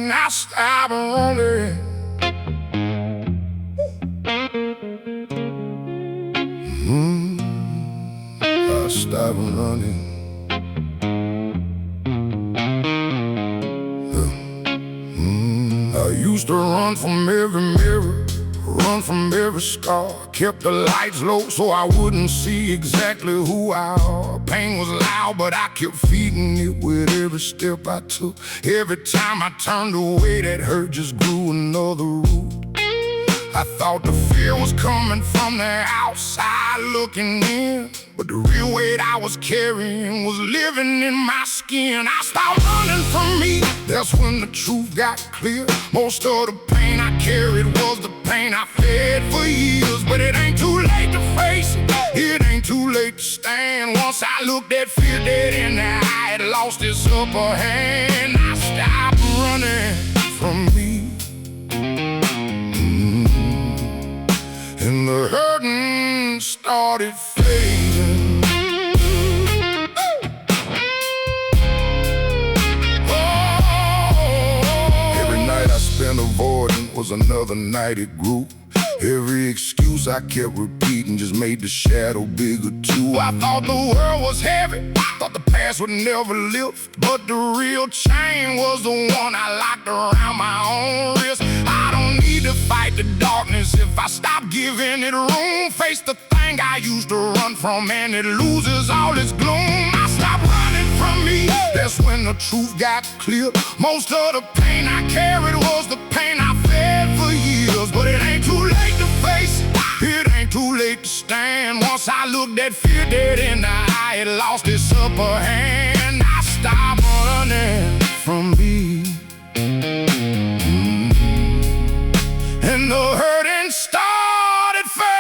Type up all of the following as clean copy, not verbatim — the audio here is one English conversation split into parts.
I stop running. I stop running. I used to run from every mirror, run from every scar. Kept the lights low so I wouldn't see exactly who I are. Pain was loud, but I kept feeding it with every step I took. Every time I turned away, that hurt just grew another root. I thought the fear was coming from the outside looking in, but the real weight I was carrying was living in my skin. I stopped running from me, that's when the truth got clear. Most of the pain I carried was the pain I fed for years. But it ain't too late to face it, it ain't too late to stand. Once I looked that fear dead in the eye, it lost its upper hand. I stopped running from me. And the hurting started fading. Every night I spent avoiding was another night it grew. Every excuse I kept repeating just made the shadow bigger too. I thought the world was heavy, thought the past would never lift, but the real chain was the one I locked around my own wrist. I don't need to fight the darkness if I stop giving it room. Face the thing I used to run from and it loses all its gloom. I stopped running from me, that's when the truth got clear. Most of the pain I carried was the pain I fed for years. But it ain't too late to face it, it ain't too late to stand. Once I looked that fear dead in the eye, it lost its upper hand. I stopped running from me. And the hurting started fading.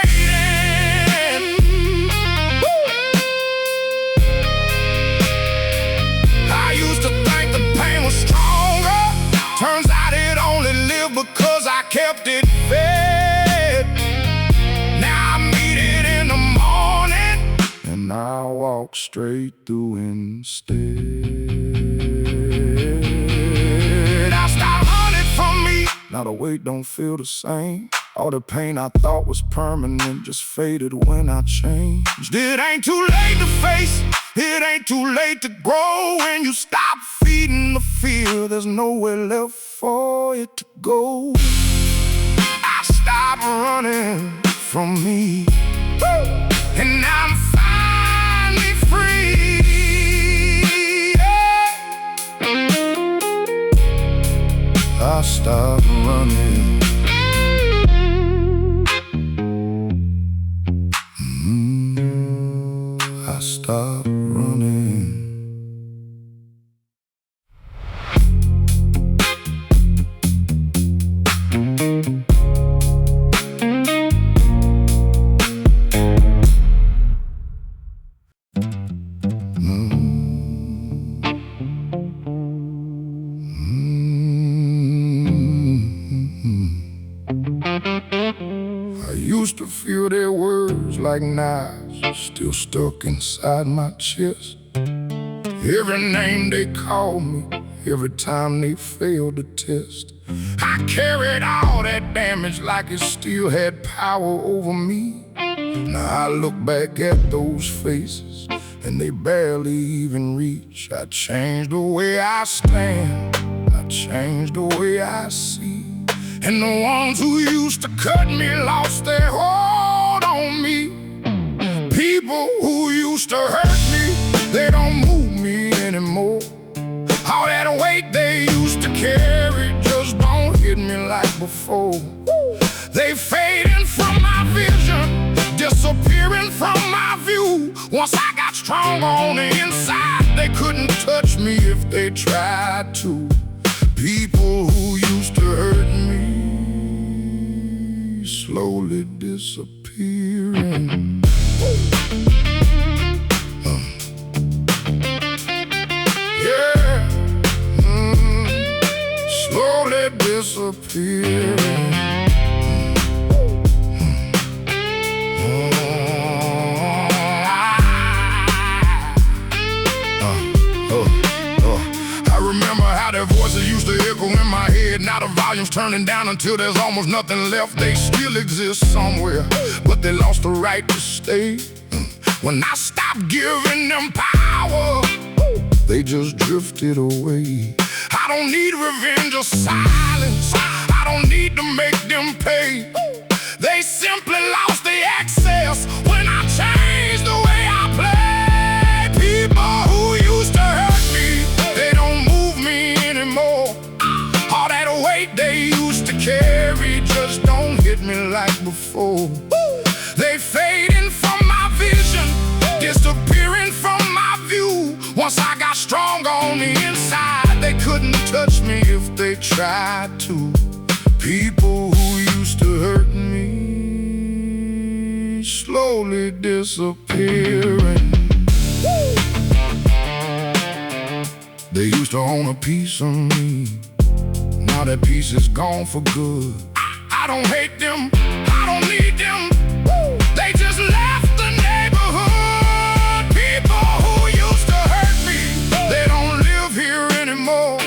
I used to think the pain was stronger. Turns out it only lived because I kept it fed. Now I meet it in the morning, and I walk straight through instead. I stopped running from me. Now the weight don't feel the same. All the pain I thought was permanent just faded when I changed. It ain't too late to face, it ain't too late to grow. When you stop feeding the fear, there's nowhere left for it to go. I stopped running from me, and I'm finally free. I stopped running. I stopped running. I used to feel their words like knives still stuck inside my chest. Every name they called me, every time they failed the test. I carried all that damage like it still had power over me. Now I look back at those faces and they barely even reach. I changed the way I stand, I changed the way I see. And the ones who used to cut me lost their hold on me. People who used to hurt me, they don't move me anymore. All that weight they used to carry just don't hit me like before. They fading from my vision, disappearing from my view. Once I got strong on the inside, they couldn't touch me if they tried to. People who used to hurt me slowly disappearing. Yeah, slowly disappearing. volumes turning down until there's almost nothing left. They still exist somewhere, but they lost the right to stay. When I stopped giving them power, they just drifted away. I don't need revenge or silence. I don't need to make them pay. They simply lost the access when I changed the way I play. People who used to hurt me, they don't move me anymore. All that weight they used to carry just don't hit me like before. They fading from my vision, disappearing from my view. Once I got stronger on the inside, they couldn't touch me if they tried to. People who used to hurt me, slowly disappearing. They used to own a piece of me. Now that piece is gone for good. I don't hate them, I don't need them. They just left the neighborhood. People who used to hurt me, they don't live here anymore.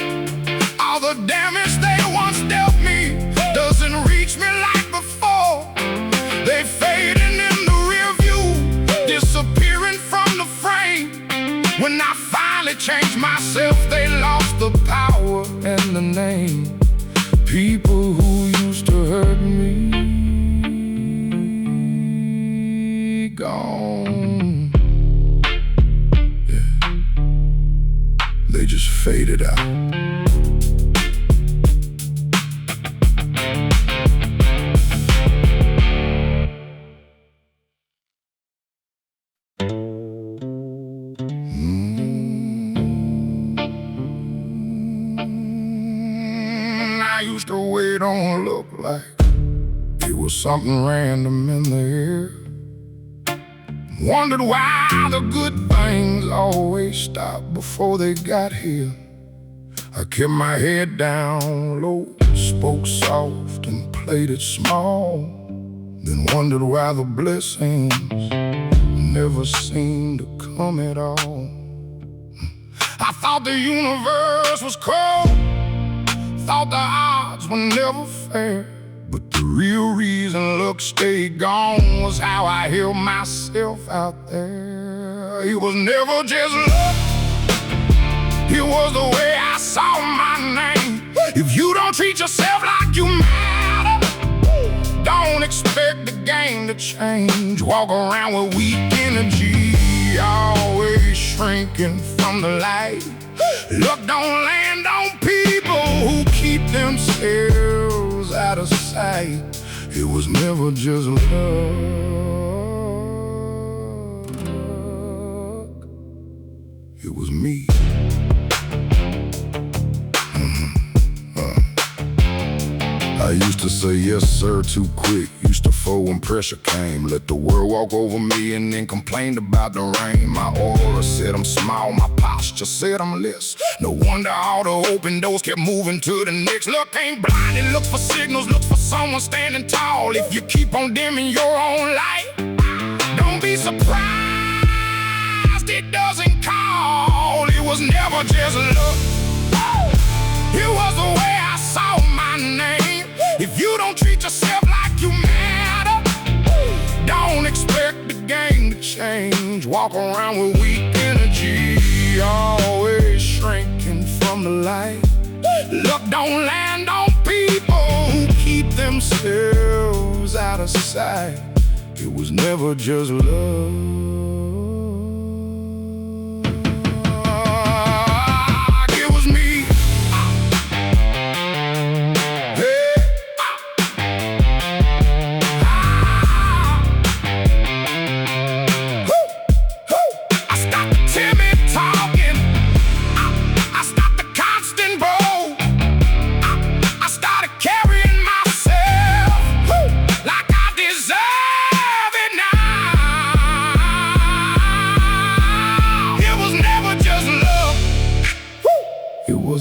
All the damage they once dealt me doesn't reach me like before. They fading in the rear view, disappearing from the frame. When I finally changed myself, they lost the power and the name. People who used to hurt me, gone. Yeah. They just faded out. I used to wait on look like it was something random in the air. Wondered why the good things always stop before they got here. I kept my head down low, spoke soft and played it small. Then wondered why the blessings never seemed to come at all. I thought the universe was cold, thought the odds were never fair. But the real reason luck stayed gone was how I held myself out there. It was never just luck, it was the way I saw my name. If you don't treat yourself like you matter, don't expect the game to change. Walk around with weak energy, always shrinking from the light. Luck don't land on people who keep themselves out of sight. It was never just luck, it was me. I used to say yes sir too quick, used to fold when pressure came. Let the world walk over me and then complained about the rain. My aura said I'm small, my posture said I'm less. No wonder all the open doors kept moving to the next. Luck ain't blind, it looks for signals, looks for someone standing tall. If you keep on dimming your own light, don't be surprised it doesn't call. It was never just luck, it was the way I saw my name. If you don't treat yourself like you matter, don't expect the game to change. Walk around with weak energy, always shrinking from the light. Luck don't land on people who keep themselves out of sight. It was never just love.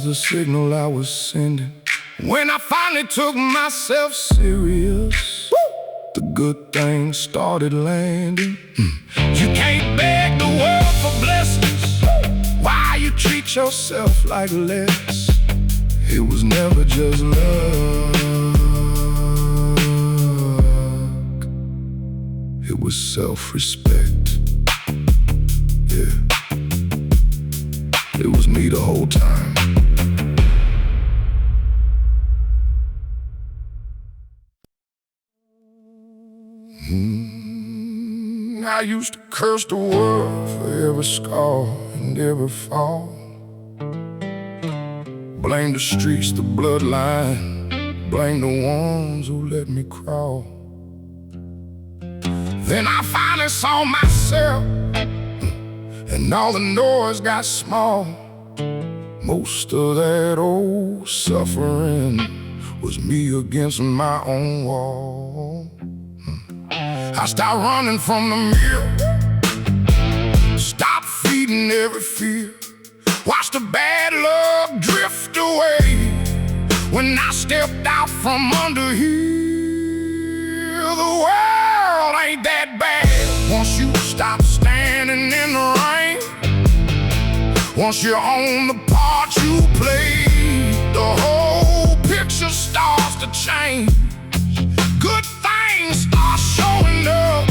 The signal I was sending when I finally took myself serious. The good things started landing. You can't beg the world for blessings. Why you treat yourself like less? It was never just luck. It was self-respect. Yeah, it was me the whole time. I used to curse the world for every scar and every fall. Blame the streets, the bloodline, blame the ones who let me crawl. Then I finally saw myself, and all the noise got small. Most of that old suffering was me against my own wall. I stopped running from the mirror, stopped feeding every fear, watched the bad luck drift away when I stepped out from under here. The world ain't that bad once you stop standing in the rain. Once you own the part you play, the whole picture starts to change. Good things start showing up.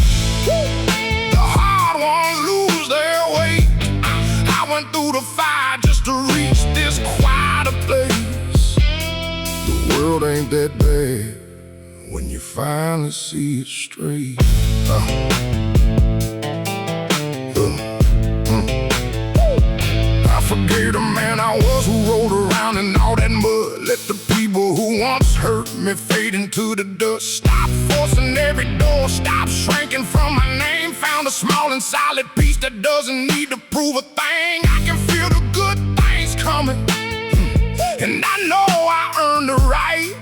The hard ones lose their way. I went through the fire just to reach this quieter place. The world ain't that bad when you finally see it straight. I forgave the man I was who rolled around in all that mud. Let the people who once hurt me fade into the dust. Stop forcing every door, stop shrinking from my name. Found a small and solid piece that doesn't need to prove a thing. I can feel the good things coming, and I know I earned the right.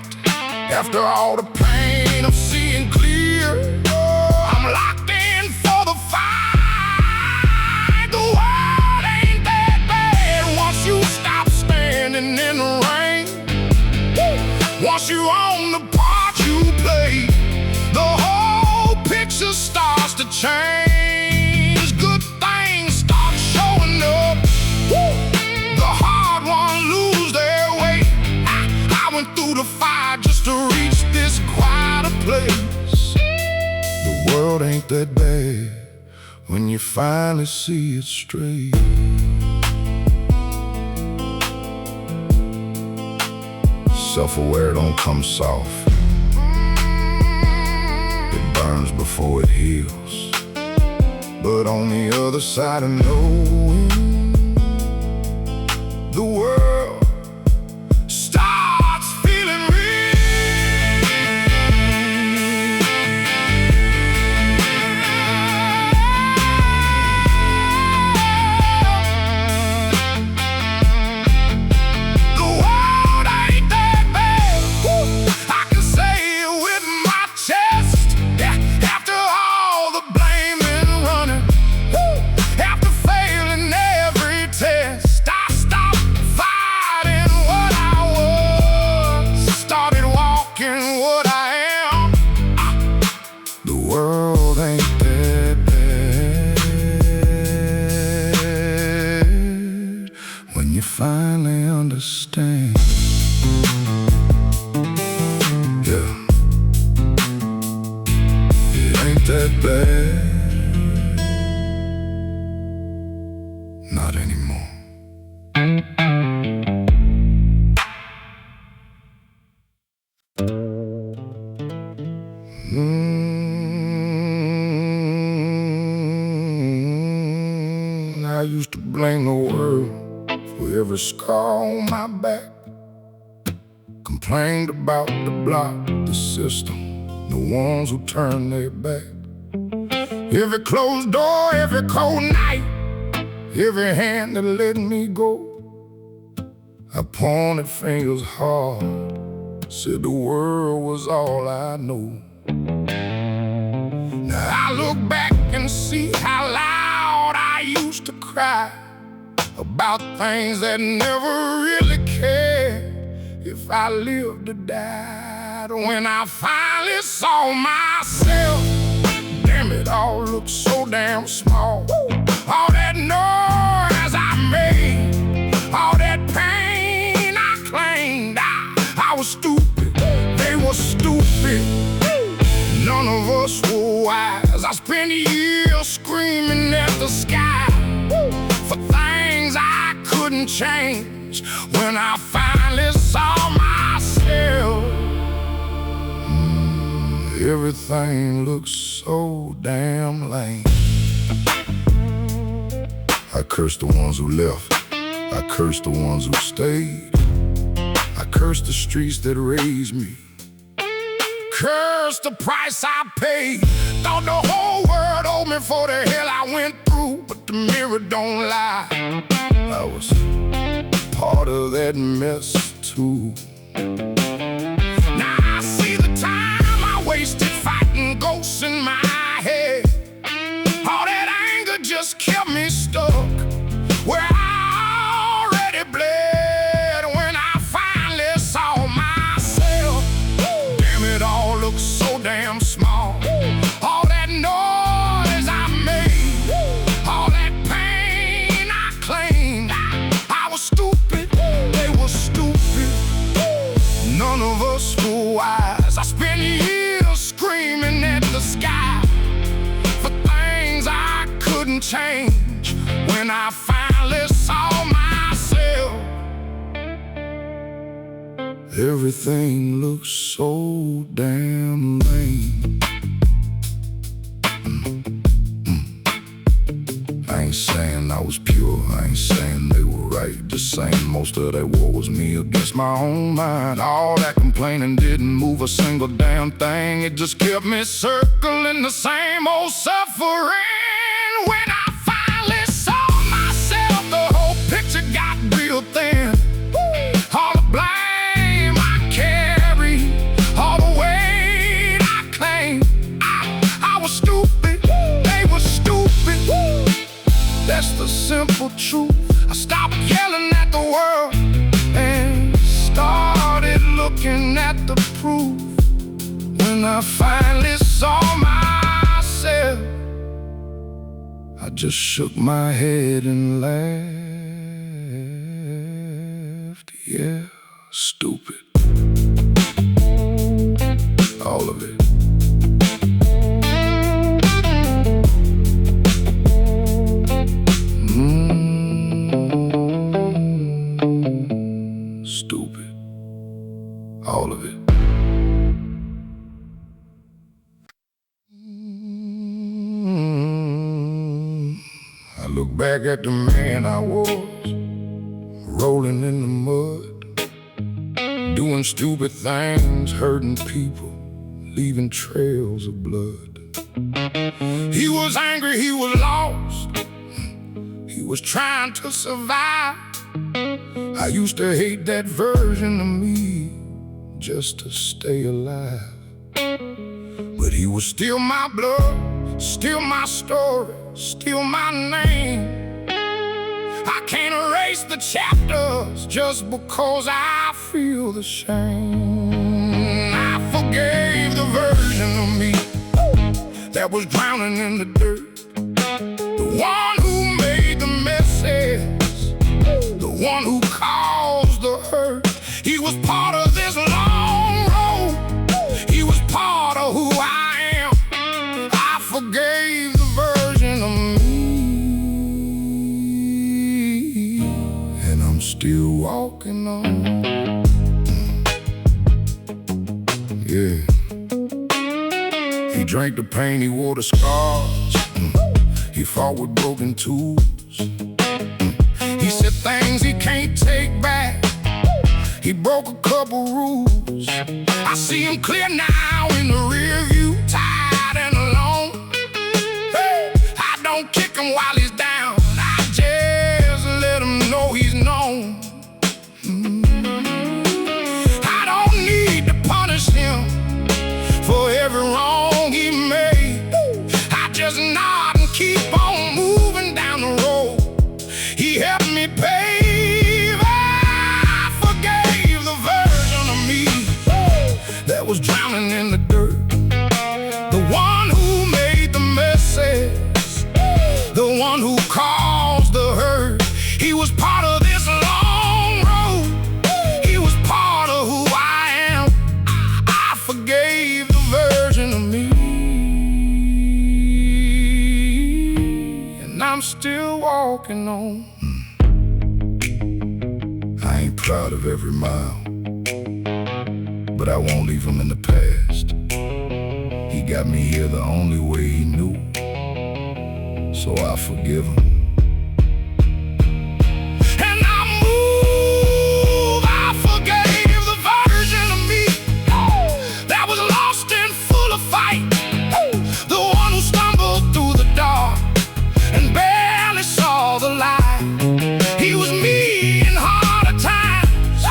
After all the pain of seeing clear, I'm locked in for the fight. The world ain't that bad once you stop standing in the rain. Once you own the part you play, the whole picture starts to change. Good things start showing up. The hard ones lose their way. I went through the fire just to reach this quieter place. The world ain't that bad when you finally see it straight. Self-aware don't come soft. It burns before it heals. But on the other side of knowing, the world starts feeling real. The world ain't that bad. I can say it with my chest. After all the blaming and running, after failing every test, I stopped fighting what I was, started walking what I am. The world ain't that bad when you finally understand. Yeah, it ain't that bad. Not anymore. I used to blame the world for every scar on my back. Complained about the block, the system, the ones who turned their back. Every closed door, every cold night, every hand that let me go. I pointed fingers hard, said the world was all I know. Now I look back and see how loud I used to cry about things that never really cared if I lived or died. When I finally saw myself, damn, it all looked so damn small. All that noise I made, all that pain I claimed, the sky for things I couldn't change. When I finally saw myself, everything looked so damn lame. I cursed the ones who left, I cursed the ones who stayed, I cursed the streets that raised me, cursed the price I paid. Thought the whole world owed me for the hell I went through, but the mirror don't lie. I was part of that mess too. Now I see the time I wasted fighting ghosts in my head. All that anger just kept me stuck where I already bled. When I finally saw myself, damn, it all looked so damn small. All that noise I made, all that pain I claimed, I was stupid, they were stupid. None of us were wise. I spent years screaming at the sky for things I couldn't change. When I finally saw myself, everything looks so damn lame. I ain't saying I was pure, I ain't saying they were right. Just saying most of that war was me against my own mind. All that complaining didn't move a single damn thing. It just kept me circling the same old suffering. When I finally saw myself, the whole picture got real thin. All the blame I carry, all the weight I claim, I was stupid, they were stupid. That's the simple truth. I stopped yelling at the world and started looking at the proof. When I finally saw myself, I just shook my head and laughed. Yeah, stupid. All of it. Stupid. All of it. I look back at the man I was, rolling in the mud, doing stupid things, hurting people, leaving trails of blood. He was angry, he was lost, he was trying to survive. I used to hate that version of me just to stay alive. But he was still my blood, still my story, still my name. I can't erase the chapters just because I feel the shame. I forgave the version of me that was drowning in the dirt, the one who made the messes, the one who caused the hurt. He was part of this long road, he was part of who I am. I forgave the version of me, and I'm still walking on. Yeah. He drank the pain, he wore the scars, he fought with broken tools. He said things he can't take back, he broke a couple rules. I see him clear now in the rear view, tired and alone. Hey, I don't kick him while he's down, I just let him know he's known. I don't need to punish him for every wrong he made. I just nod and keep on moving down the road he helped me pave. I forgave the version of me that was drowning in the dirt. still walking on. I ain't proud of every mile, but I won't leave him in the past. He got me here the only way he knew, so I forgive him. And I move, I forgave the version of me that was lost and full of fight, the one who stumbled through the dark and barely saw the light. He was me in harder times,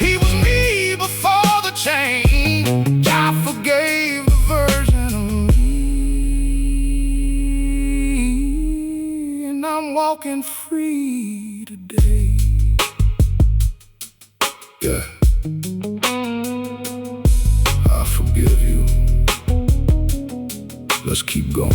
he was me before the change. I forgave the version of me, and I'm walking free today. Yeah, I forgive you. Let's keep going.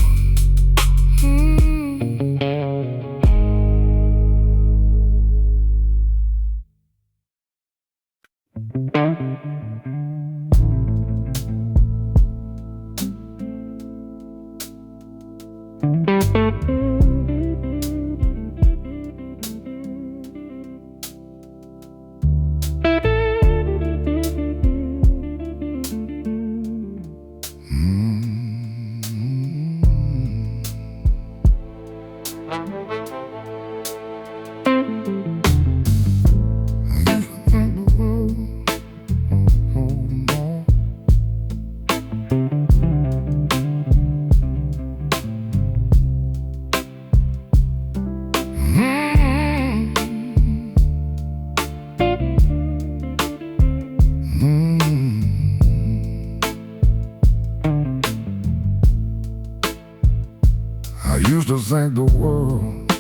I used to think the world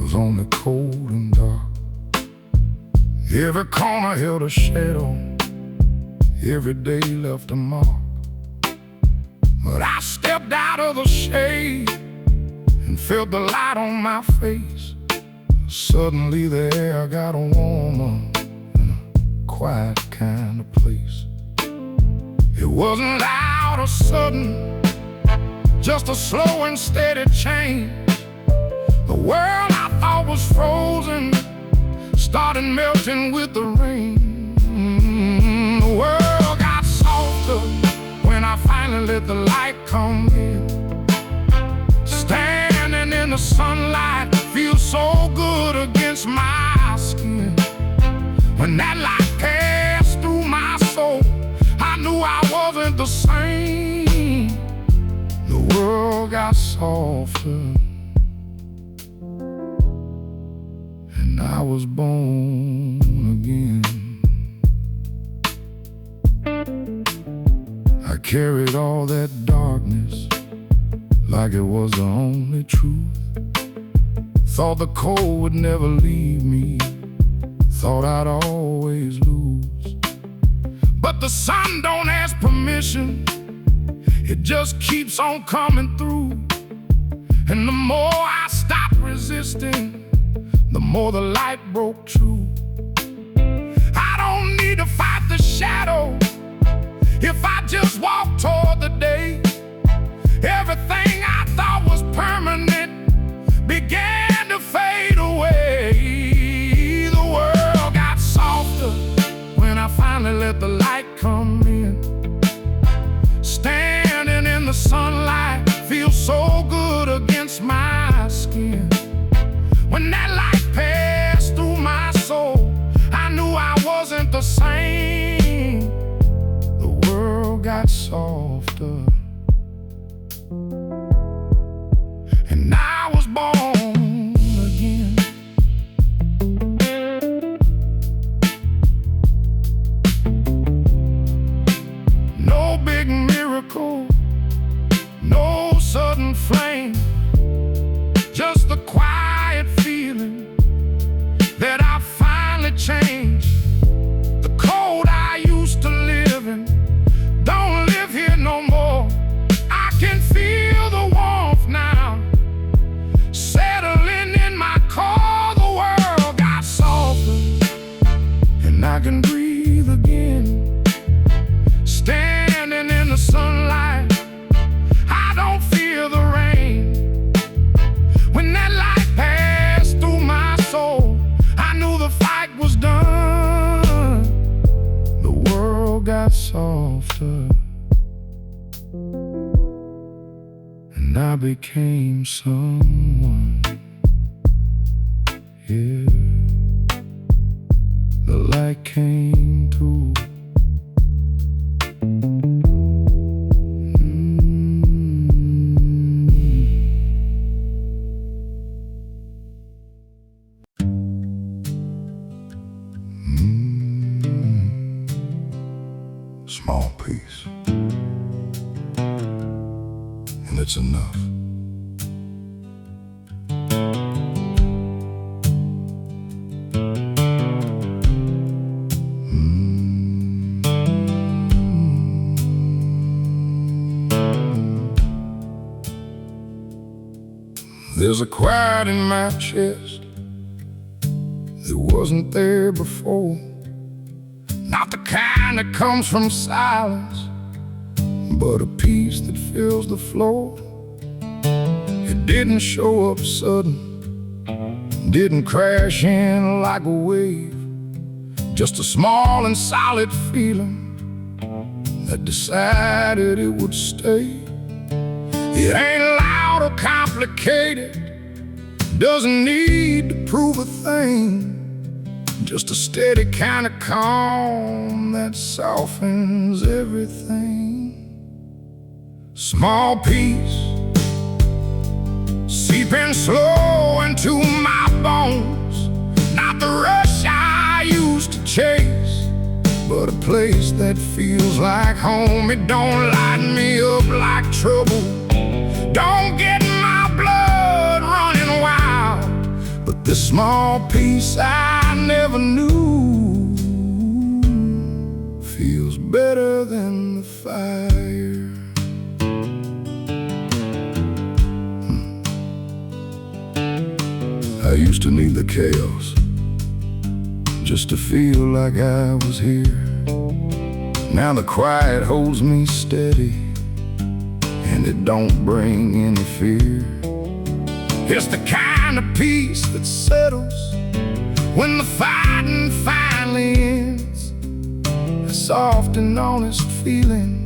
was only cold and dark. Every corner held a shadow, every day left a mark. But I stepped out of the shade and felt the light on my face. Suddenly the air got warmer in a quiet kind of place. It wasn't loud or sudden, just a slow and steady change. The world I thought was frozen started melting with the rain. The world got softer when I finally let the light come in. Standing in the sunlight feels so good against my skin. When that light passed through my soul, I knew I wasn't the same. The world got softer, and I was born again. I carried all that darkness like it was the only truth. Thought the cold would never leave me, thought I'd always lose. But the sun don't ask permission, it just keeps on coming through. And the more I stopped resisting, the more the light broke through. I don't need to fight the shadow if I just walk toward the day. Everything I thought was permanent began to fade away. The world got softer when I finally let the light come in. Standing in the sunlight feels so good against my skin. When that light passed through my soul, I knew I wasn't the same. The world got softer, and I was born again. No big miracle, no sudden flame, just the quiet feeling became someone. Yeah, the light came through. Small piece, and it's enough. There's a quiet in my chest that wasn't there before. Not the kind that comes from silence, but a peace that fills the floor. It didn't show up sudden, didn't crash in like a wave. Just a small and solid feeling that decided it would stay. It ain't loud or complicated, doesn't need to prove a thing. Just a steady kind of calm that softens everything. Small peace, seeping slow into my bones. Not the rush I used to chase, but a place that feels like home. It don't light me up like trouble, don't get my blood running wild, but this small peace I never knew feels better than the fire. I used to need the chaos just to feel like I was here. Now the quiet holds me steady, and it don't bring any fear. It's the kind of peace that settles when the fighting finally ends. A soft and honest feeling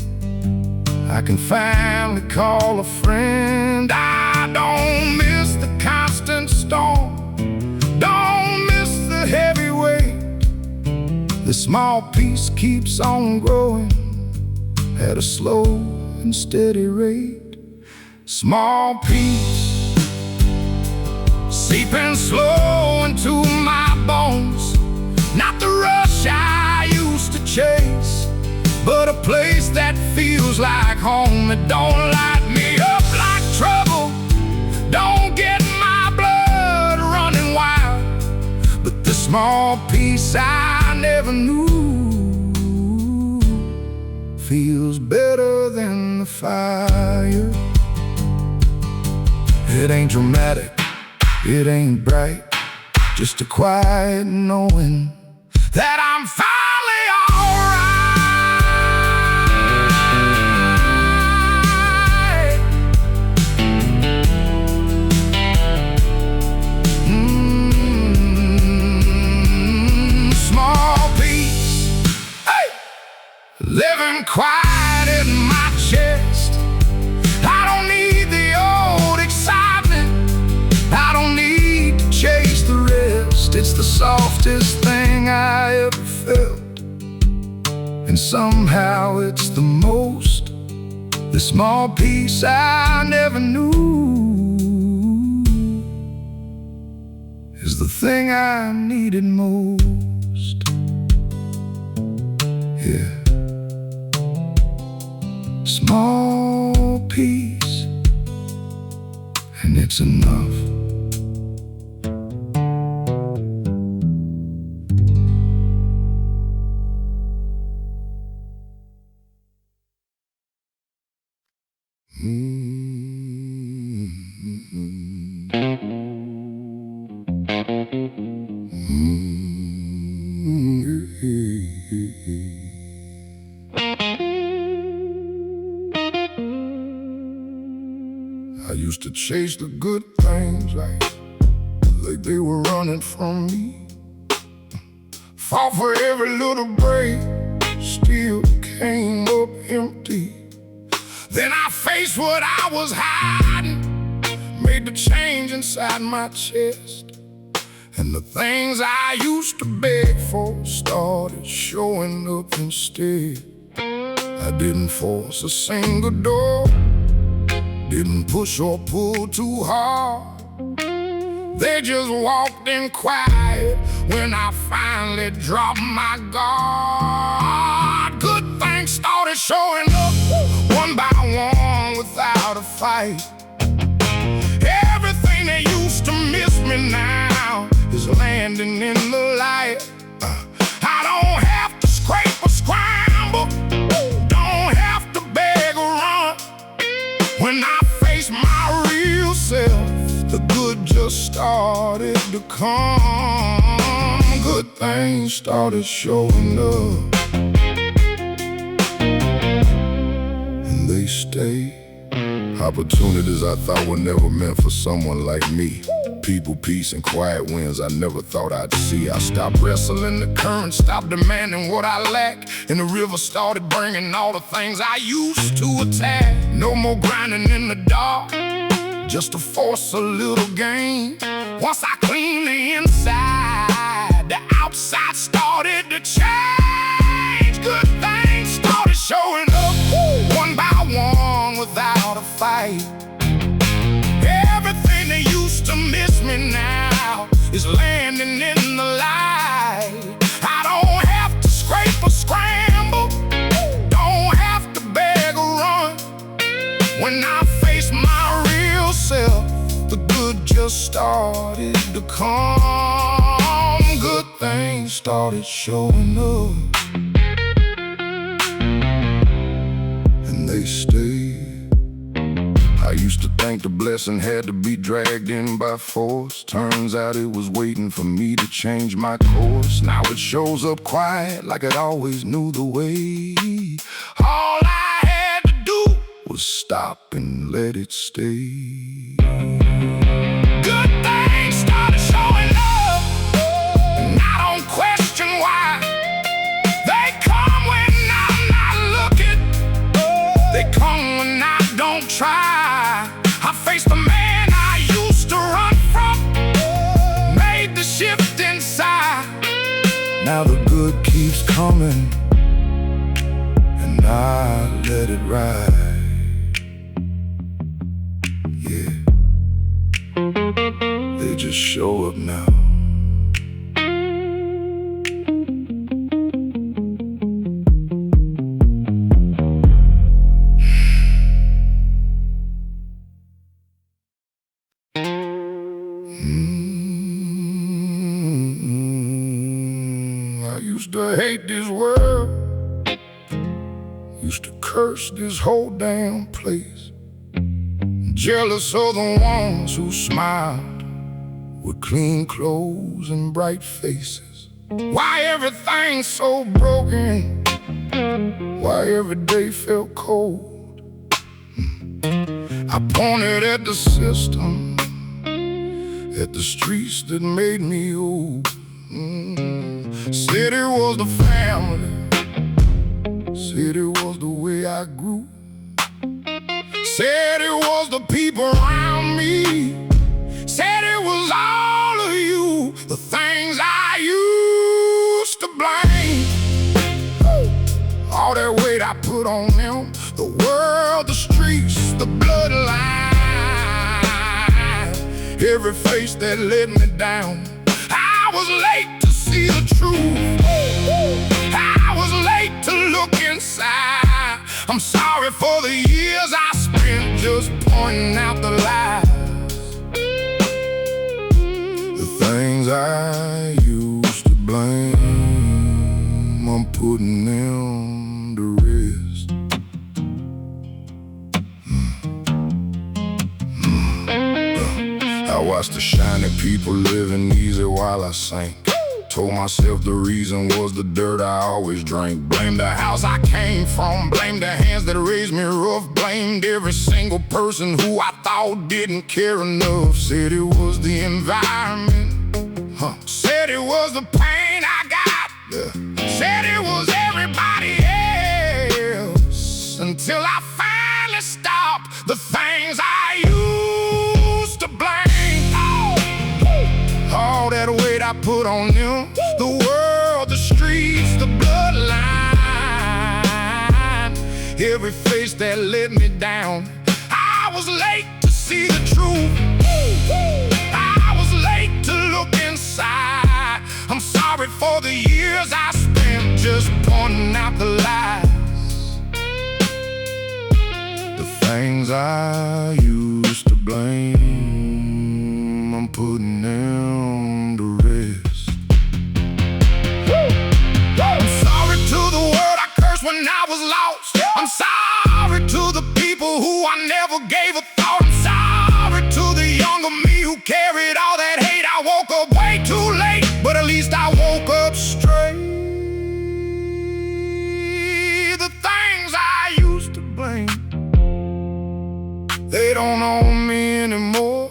I can finally call a friend. I don't miss the constant storm, don't miss the heavy weight. The small peace keeps on growing at a slow and steady rate. Small peace, seeping slow into my bones. Not the rush I used to chase, but a place that feels like home. It don't light me up like trouble, don't get my blood running wild, but the small peace I never knew feels better than the fire. It ain't dramatic, it ain't bright, just a quiet knowing that I'm finally alright. Small peace, hey, living quiet in my chest. I don't need the old excitement, I don't need to chase the rest. It's the softest thing I ever felt, and somehow it's the most. The small peace I never knew is the thing I needed most. Yeah, small peace, and it's enough. I used to chase the good things like they were running from me. Fought for every little break, still came up empty. Then I faced what I was hiding, made the change inside my chest. And the things I used to beg for started showing up instead. I didn't force a single door, didn't push or pull too hard. They just walked in quiet when I finally dropped my guard. Good things started showing up one by one without a fight. Everything that used to miss me now is landing in the light. I don't have to scrape or scramble, don't have to beg or run. When I face my real self, the good just started to come. Good things started showing up, and they stayed. Opportunities I thought were never meant for someone like me. People, peace, and quiet wins I never thought I'd see. I stopped wrestling the current, stopped demanding what I lack, and the river started bringing all the things I used to attack. No more grinding in the dark, just to force a little gain. Once I cleaned the inside, the outside started to change. Good things started showing up one by one without a fight. Everything that used to miss me now is landing in the light. I don't have to scrape or scramble, don't have to beg or run. When I face my real self, the good just started to come. Good things started showing up, and they stayed. I used to think the blessing had to be dragged in by force. Turns out it was waiting for me to change my course. Now it shows up quiet like it always knew the way. All I had to do was stop and let it stay. Good things started showing up, and I don't question why. They come when I'm not looking, they come when I don't try. I faced the man I used to run from, made the shift inside. Now the good keeps coming, and I let it ride. Yeah, they just show up now. I used to hate this world, used to curse this whole damn place. Jealous of the ones who smiled with clean clothes and bright faces. Why everything's so broken? Why every day felt cold? I pointed at the system, at the streets that made me old. Said it was the family, said it was the way I grew, said it was the people around me, said it was all of you, the things I used to blame. All that weight I put on them, the world, the streets, the bloodline, every face that let me down. I was late to see the truth, I was late to look inside. I'm sorry for the years I spent just pointing out the lies. The things I used to blame, I'm putting them to rest. I watched the shiny people living easy while I sank. Told myself the reason was the dirt I always drank. Blamed the house I came from, blamed the hands that raised me rough, blamed every single person who I thought didn't care enough. Said it was the environment, said it was the pain I got, said it was everybody else, until I finally stopped the things I used all that weight I put on them. The world, the streets, the bloodline, every face that let me down. I was late to see the truth. I was late to look inside. I'm sorry for the years I spent just pointing out the lies. The things I used to blame, I'm putting them to rest. I'm sorry to the world I cursed when I was lost. I'm sorry to the people who I never gave a thought. I'm sorry to the younger me who carried all that hate. I woke up way too late, but at least I woke up straight. The things I used to blame, they don't own me anymore.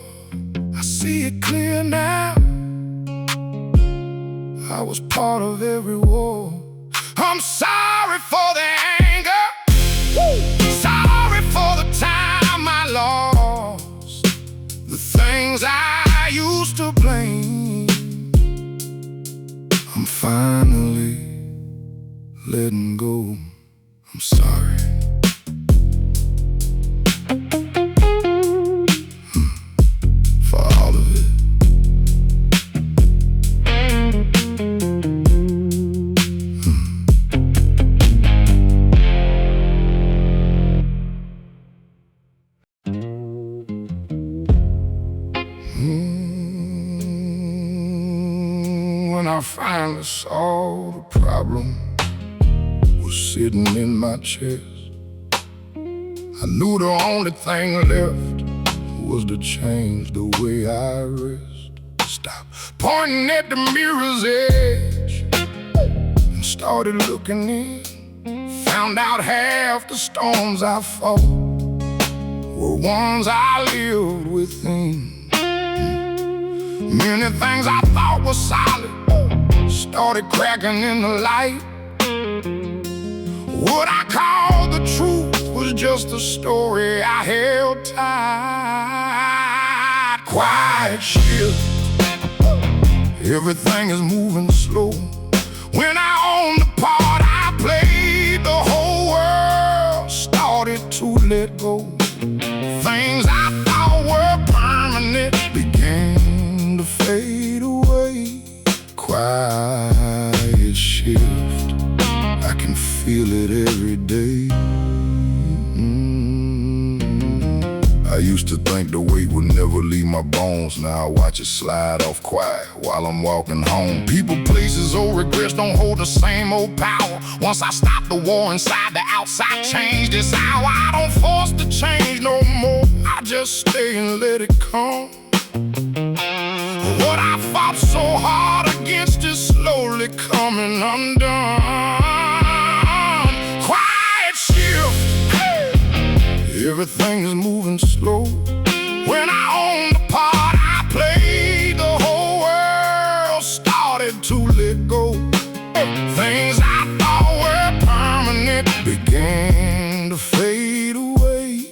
I see it clear now. I was part of every war. I'm sorry for the anger. Sorry for the time I lost. The things I used to blame, I'm finally letting go. I'm sorry. For all of it. When I finally saw the problem was sitting in my chest, I knew the only thing left was to change the way I rest. Stop pointing at the mirror's edge and started looking in. Found out half the storms I fought were ones I lived within. Many things I thought were solid started cracking in the light. What I called the truth was just a story I held tight. Quiet shift, everything is moving slow. When I own the part I played, the whole world started to let go. Things I thought were permanent began to fade away. Quiet shift, I can feel it every day. I used to think the weight would never leave my bones. Now I watch it slide off quiet while I'm walking home. People, places, or regrets don't hold the same old power. Once I stop the war inside, the outside changed. This hour I don't force the change no more. I just stay and let it come. What I fought so hard against is slowly coming undone. Quiet shift, hey. Everything is moving slow. When I owned the part I played, the whole world started to let go. Things I thought were permanent began to fade away.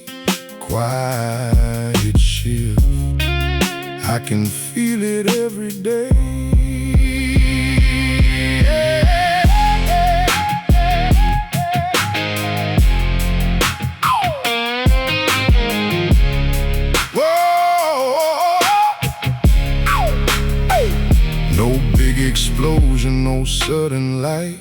Quiet shift, I can feel it every day. No big explosion, no sudden light,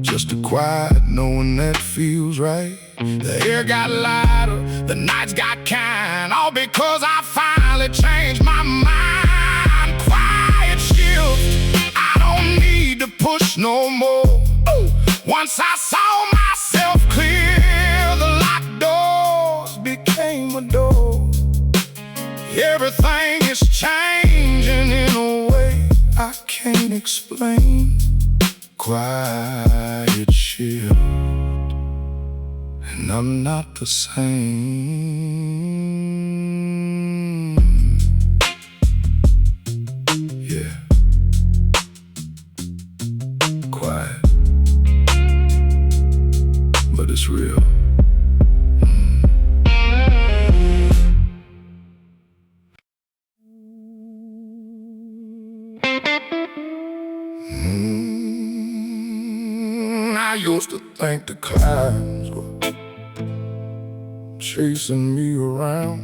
just a quiet knowing that feels right. The air got lighter, the nights got kind, all because I finally changed my mind. Quiet shift, I don't need to push no more. Once I saw myself clear, the locked doors became a door. Everything is changing in a way I can't explain. Quiet shift, and I'm not the same. Yeah, quiet, but it's real. I used to think the clouds were chasing me around.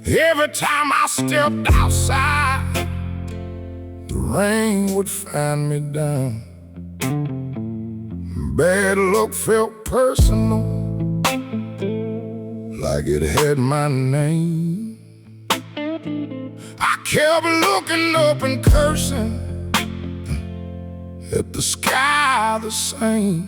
Every time I stepped outside, the rain would find me down. Bad luck felt personal, like it had my name. I kept looking up and cursing at the sky the same.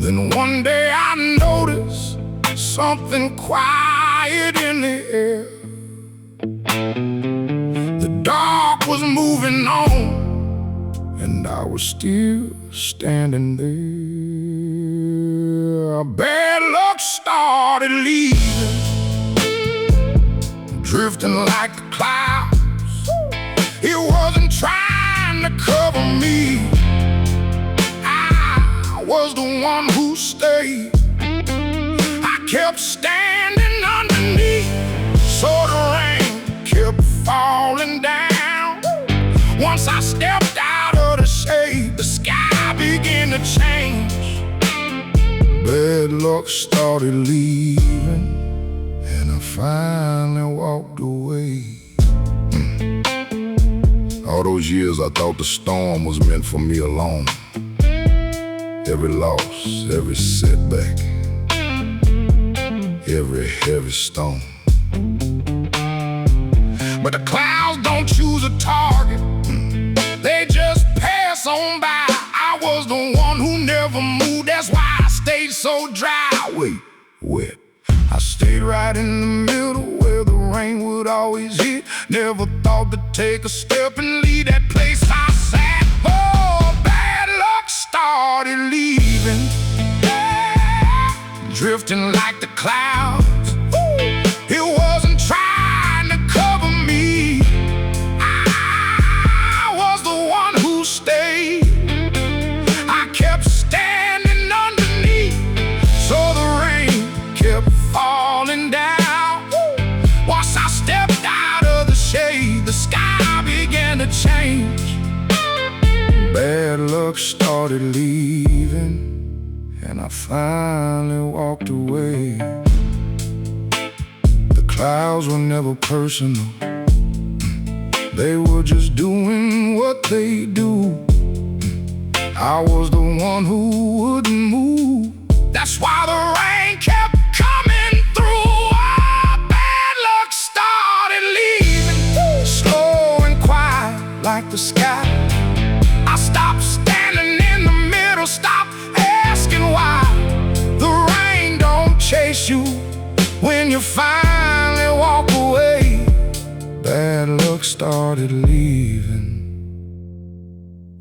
Then one day I noticed something quiet in the air. The dark was moving on, and I was still standing there. Bad luck started leaving, drifting like the clouds. It wasn't trying to cover me, I was the one who stayed. I kept standing underneath, so the rain kept falling down. Once I stepped out of the shade, the sky began to change. Bad luck started leaving, and I finally walked away. All those years I thought the storm was meant for me alone. Every loss, every setback, every heavy stone. But the clouds don't choose a target, they just pass on by. I was the one who never moved, that's why I stayed so dry. Wait, wet. I stayed right in the middle where the rain would always hit. Never thought to take a step and leave that place I sat. Oh, bad luck started leaving, drifting like the clouds. It wasn't trying to cover me, I was the one who stayed. I kept standing underneath, so the rain kept falling down. Once I stepped out of the shade, the sky began to change. Bad luck started leaving, and I finally walked away. The clouds were never personal, they were just doing what they do. I was the one who wouldn't move, that's why the rain kept coming through. Oh, bad luck started leaving, slow and quiet like the sky. I stopped standing in the middle, stopped asking why. The rain don't chase you when you finally walk away. Bad luck started leaving,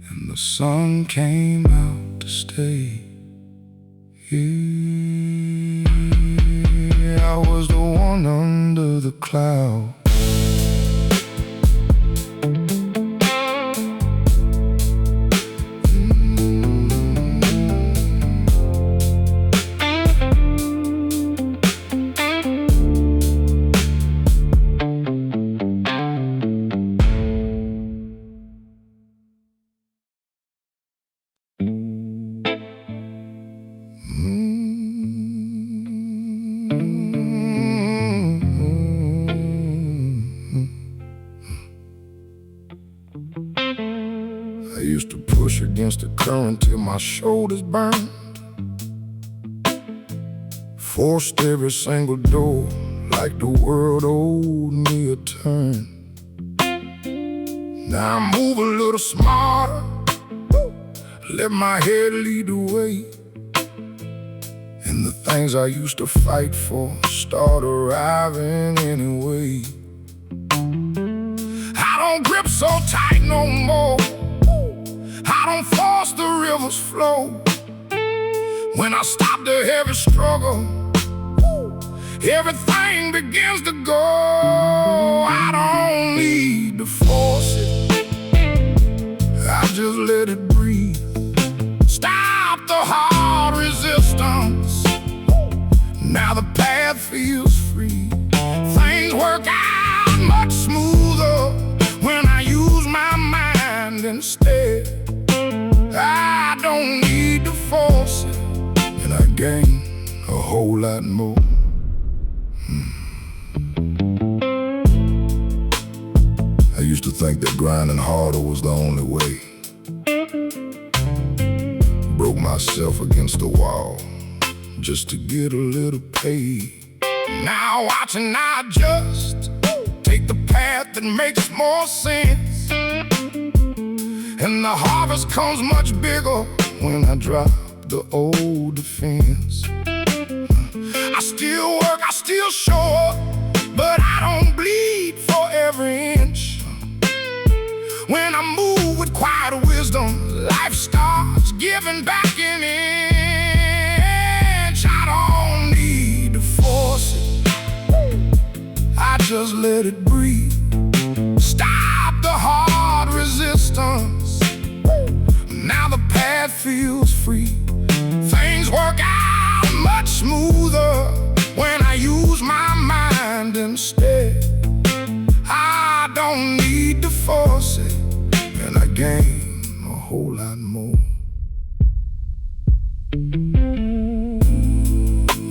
and the sun came out to stay. Yeah, I was the one under the cloud. I used to push against the current till my shoulders burned, forced every single door like the world owed me a turn. Now I move a little smarter, let my head lead the way, and the things I used to fight for start arriving anyway. I don't grip so tight no more, I don't force the river's flow. When I stop the heavy struggle, everything begins to go. I don't need to force it, I just let it breathe. Stop the hard resistance, now the path feels free. Things work out much smoother instead. I don't need to force it, and I gain a whole lot more. I used to think that grinding harder was the only way. Broke myself against the wall just to get a little pay. Now watching, I just take the path that makes more sense, and the harvest comes much bigger when I drop the old defense. I still work, I still show up, but I don't bleed for every inch. When I move with quiet wisdom, life starts giving back an inch. I don't need to force it, I just let it breathe. Stop the hard resistance, now the path feels free. Things work out much smoother when I use my mind instead. I don't need to force it, and I gain a whole lot more.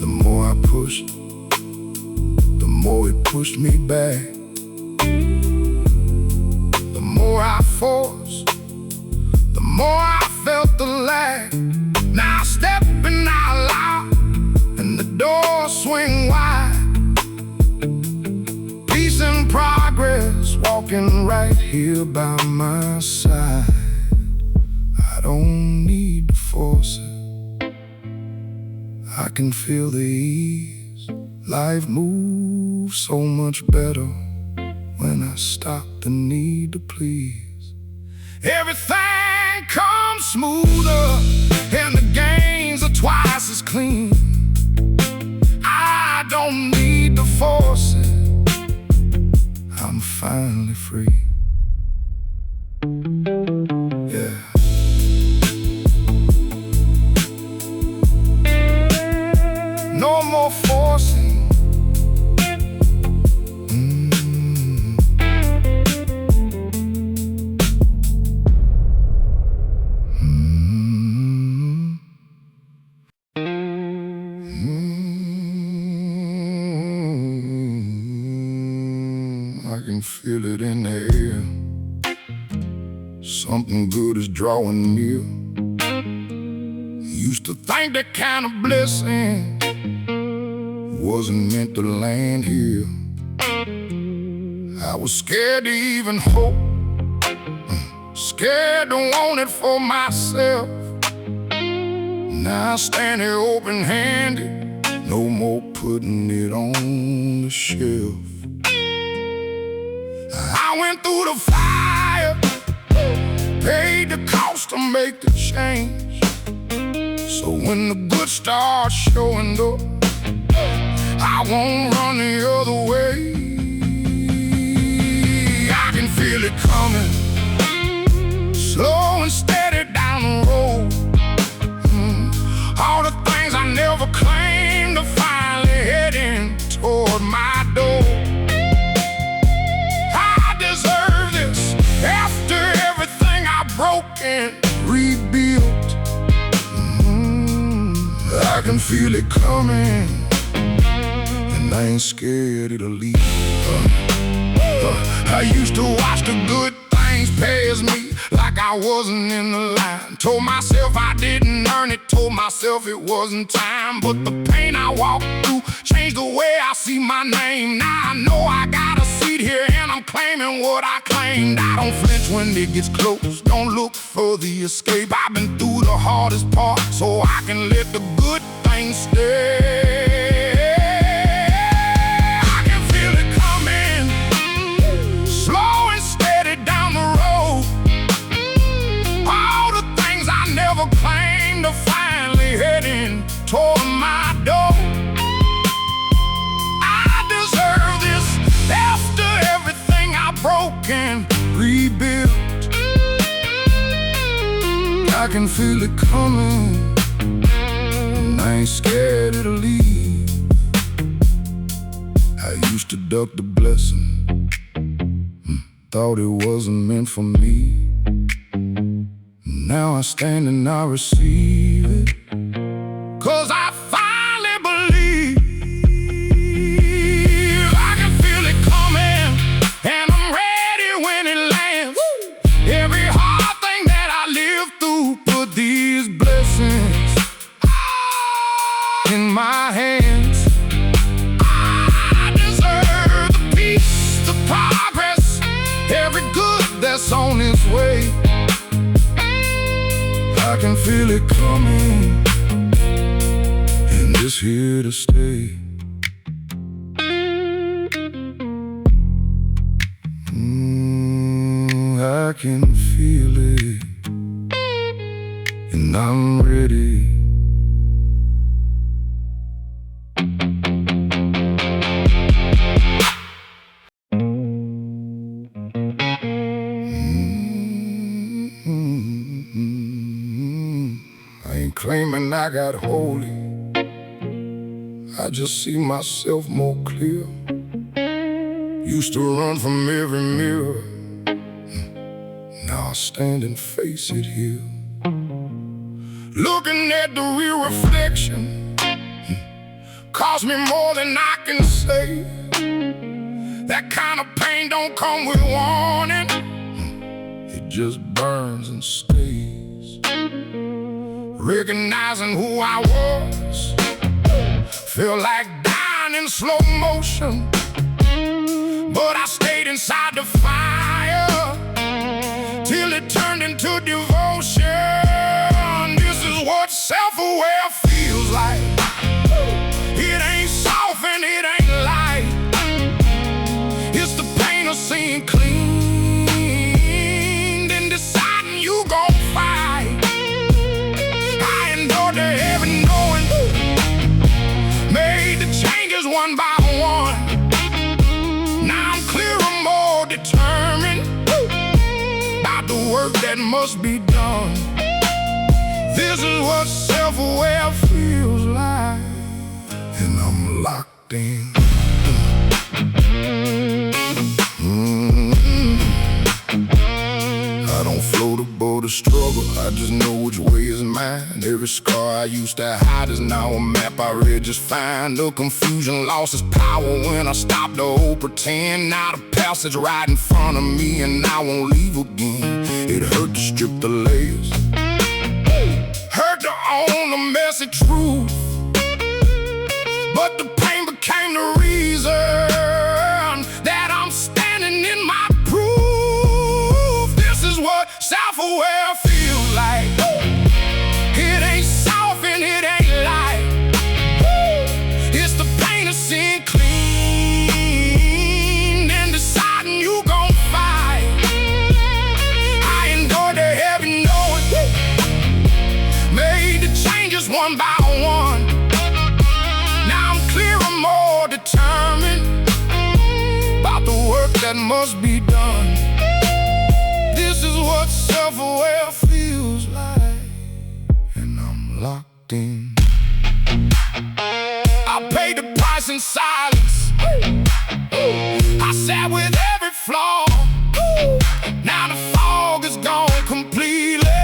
The more I pushed, the more it pushed me back. The more I forced, the more I felt the lack. Now I step and I lock, and the doors swing wide. Peace and progress, walking right here by my side. I don't need to force it, I can feel the ease. Life moves so much better when I stop the need to please. Everything comes smoother, and the gains are twice as clean. I don't need to force it, I'm finally free. Yeah. No more forcing. I can feel it in the air. Something good is drawing near. Used to think that kind of blessing wasn't meant to land here. I was scared to even hope, scared to want it for myself. Now I stand here open-handed, no more putting it on the shelf. I went through the fire, paid the cost to make the change. So when the good starts showing up, I won't run the other way. I can feel it coming, slow and steady down the road. All the things I never claimed are finally heading toward my door. I deserve this after everything I broke and rebuilt. I can feel it coming, and I ain't scared it'll leave. I used to watch the good things pass me like I wasn't in the line. Told myself I didn't earn it, told myself it wasn't time. But the pain I walked through changed the way I see my name. Now I know I got a seat here, and I'm claiming what I claimed. I don't flinch when it gets close, don't look for the escape. I've been through the hardest part, so I can let the good things stay. I can feel it coming, slow and steady down the road. All the things I never claimed are finally heading toward my door. I deserve this after everything I broke and rebuilt. I can feel it coming, and I ain't scared it'll leave. I used to duck the blessing, thought it wasn't meant for me. Now I stand and I receive it, 'cause I finally believe. I can feel it coming, and I'm ready when it lands. Every hard thing that I lived through put these blessings in my hands. I deserve the peace, the progress, every good that's on its way. I can feel it coming, and it's here to stay. I can feel it, and I'm ready. I ain't claiming I got holy, I just see myself more clear. Used to run from every mirror, now I stand and face it here. Looking at the real reflection cost me more than I can say. That kind of pain don't come with warning, it just burns and stays. Recognizing who I was felt like dying in slow motion, but I stayed inside the fire till it turned into devotion. This is what self-aware feels like. It ain't soft and it ain't light. It's the pain of seeing clean, then deciding you gon' fight. I endured the heavy knowing, made the changes one by one. Now I'm clearer, more determined about the work that must be done. This is what self-aware feels like, and I'm locked in. I don't float above the struggle, I just know which way is mine. Every scar I used to hide is now a map I read just fine. The confusion lost its power when I stopped to hold pretend. Now the passage right in front of me, and I won't leave again. It hurt to strip the layers, hurt to own the messy truth, but the pain became the reason that I'm standing in my proof. This is what self-aware feels like. It ain't soft and it ain't light. It's the pain of seeing clean, and deciding you gon' fight. I endured the heavy knowing, made the changes one by one. Now I'm clearer, more determined about the work that must be done. This is what self-aware feels like, and I'm locked in. I paid the price in silence, I sat with every flaw. Now the fog is gone completely,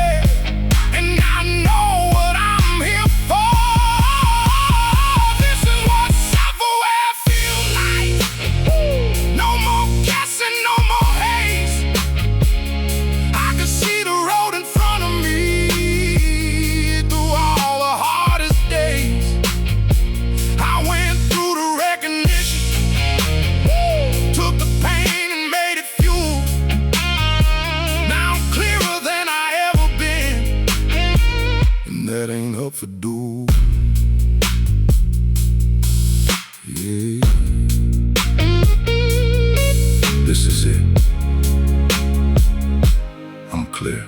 and I know what I'm here for. This is what self-aware feels like. No more guessing, no more haze. I can see the road in front of me through all the hardest days. I went through the recognition, took the pain and made it fuel. Now I'm clearer than I ever been, and that ain't up for duel. Yeah, this is it. I'm clear.